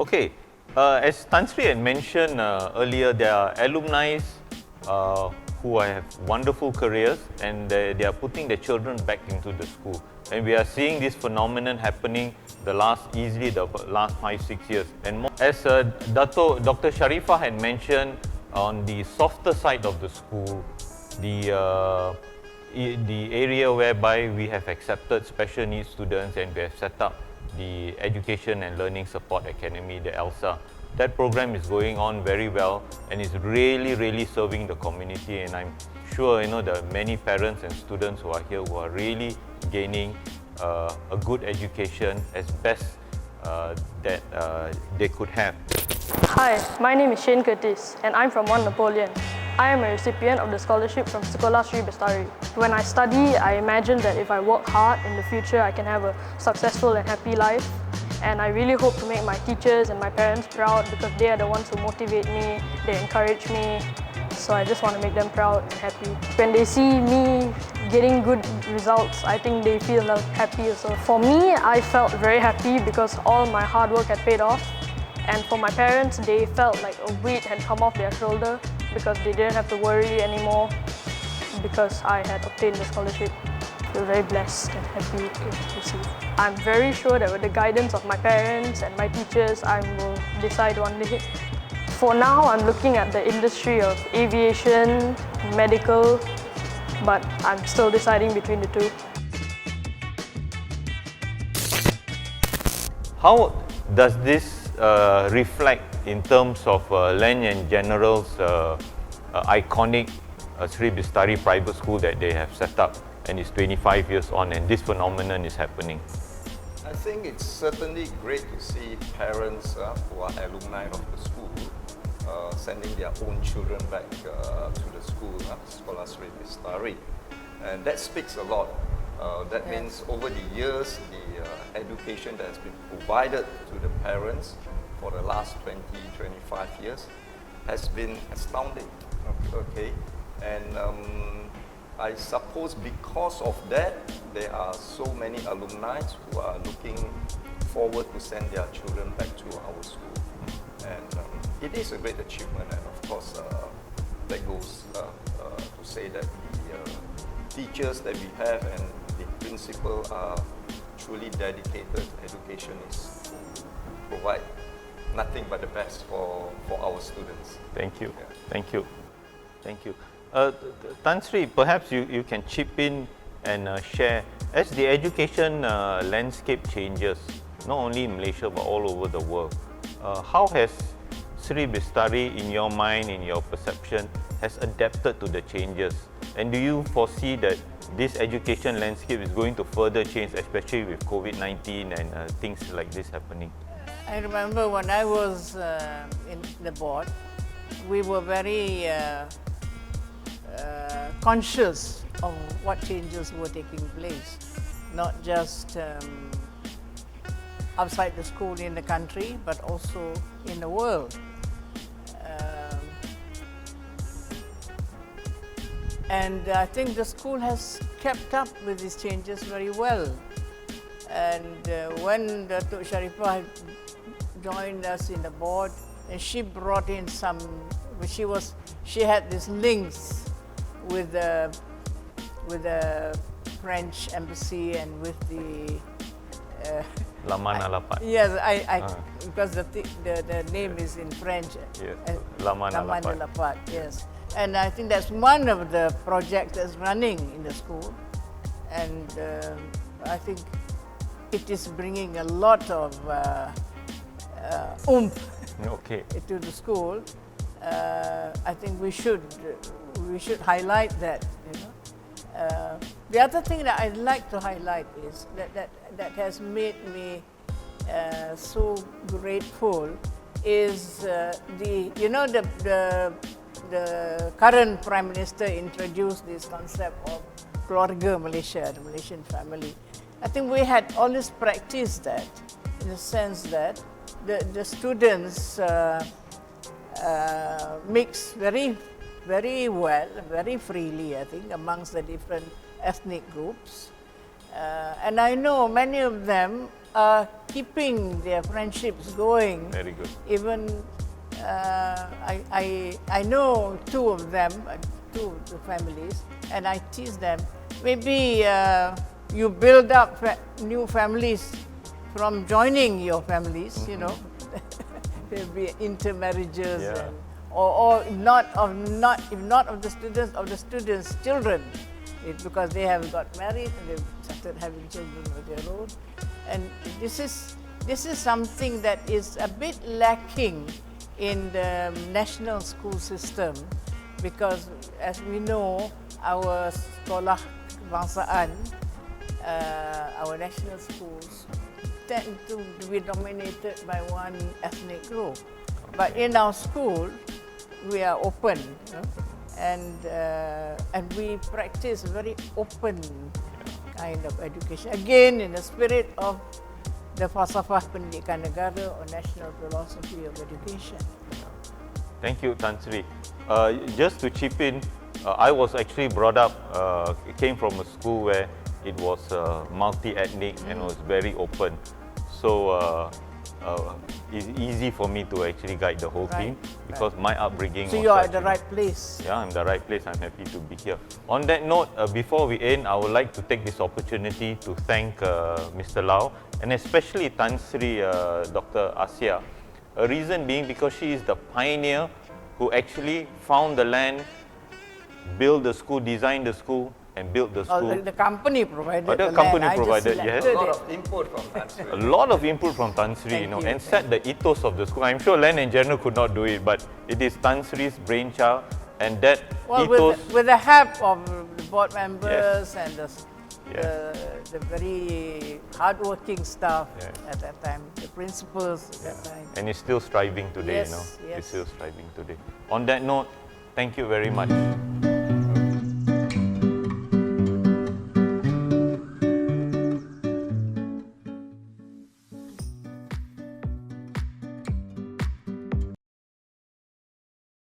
Okay, as Tan Sri had mentioned earlier, there are alumni who have wonderful careers and they are putting their children back into the school. And we are seeing this phenomenon happening easily the last 5-6 years. And more, as Dr. Sharifah had mentioned, on the softer side of the school, the area whereby we have accepted special needs students and we have set up the Education and Learning Support Academy, the ELSA. That program is going on very well and is really serving the community, and I'm sure there are many parents and students who are here who are really gaining a good education as best that they could have. Hi, my name is Shane Curtis and I'm from 1 Napoleon. I am a recipient of the scholarship from Sekolah Sri Bestari. When I study, I imagine that if I work hard in the future, I can have a successful and happy life. And I really hope to make my teachers and my parents proud because they are the ones who motivate me, they encourage me. So I just want to make them proud and happy. When they see me getting good results, I think they feel happy also. For me, I felt very happy because all my hard work had paid off. And for my parents, they felt like a weight had come off their shoulder because they didn't have to worry anymore because I had obtained the scholarship. I feel very blessed and happy to receive. I'm very sure that with the guidance of my parents and my teachers, I will decide one day. For now, I'm looking at the industry of aviation, medical, but I'm still deciding between the two. How does this reflect in terms of Len and General's iconic Sri Bestari private school that they have set up, and it's 25 years on and this phenomenon is happening? I think it's certainly great to see parents who are alumni of the school sending their own children back to the school, Sekolah Sri Bestari. And that speaks a lot. That means over the years, the education that has been provided to the parents for the last 20-25 years has been astounding. Okay, and I suppose because of that, there are so many alumni who are looking forward to send their children back to our school. And it is a great achievement, and of course, that goes to say that the teachers that we have and the principal are truly dedicated. Education is to provide nothing but the best for our students. Thank you. Yeah. Thank you. Thank you. Tan Sri, perhaps you can chip in and share, as the education landscape changes, not only in Malaysia but all over the world, how has Sri Bestari, in your mind, in your perception, has adapted to the changes? And do you foresee that this education landscape is going to further change, especially with COVID-19 and things like this happening? I remember when I was in the board, we were very conscious of what changes were taking place, not just outside the school in the country, but also in the world. And I think the school has kept up with these changes very well. And when Dr. Sharifah joined us in the board, and she brought in she had these links with the French embassy and with the Laman Alapat. Yes, because the name is in French. Yes, Laman Alapat. Yes, and I think that's one of the projects that's running in the school, and I think it is bringing a lot of oomph to the school. I think we should highlight that. The other thing that I'd like to highlight is that has made me so grateful is the current Prime Minister introduced this concept of keluarga Malaysia, the Malaysian family. I think we had always practiced that in the sense that the students mix very well, very freely, I think, amongst the different ethnic groups. And I know many of them are keeping their friendships going. Very good. Even I know two of them, two of the families, and I tease them. Maybe you build up new families from joining your families. You know, there'll be intermarriages, Yeah. or if not of the students' children. It's because they have got married and they've started having children of their own, and this is something that is a bit lacking in the national school system, because as we know, our sekolah kebangsaan, our national schools tend to be dominated by one ethnic group. But in our school, we are open, you know, and we practice very open kind of education. Again, in the spirit of the falsafah pendidikan negara or national philosophy of education. Thank you, Tan Sri. Just to chip in, I was actually brought up, came from a school where it was multi-ethnic and was very open. So it's easy for me to actually guide the whole team because my upbringing So was you are at such, the right place. Yeah, I'm the right place. I'm happy to be here. On that note, before we end, I would like to take this opportunity to thank Mr. Lau and especially Tan Sri Dr. Asia. A reason being because she is the pioneer who actually found the land, built the school, designed the school, and built the school. The company provided the the company land. provided, I yes. just A lot selected of input from Tan Sri. A lot of input from Tan Sri, Thank you know, you, and thank set the ethos of the school. I'm sure Land and General could not do it, but it is Tan Sri's brainchild, and that Well, ethos. with the help of the board members and the very hardworking staff Yes. at that time, the principals at that time. And it's still striving today, you know. Yes, It's yes. still striving today. On that note, thank you very much.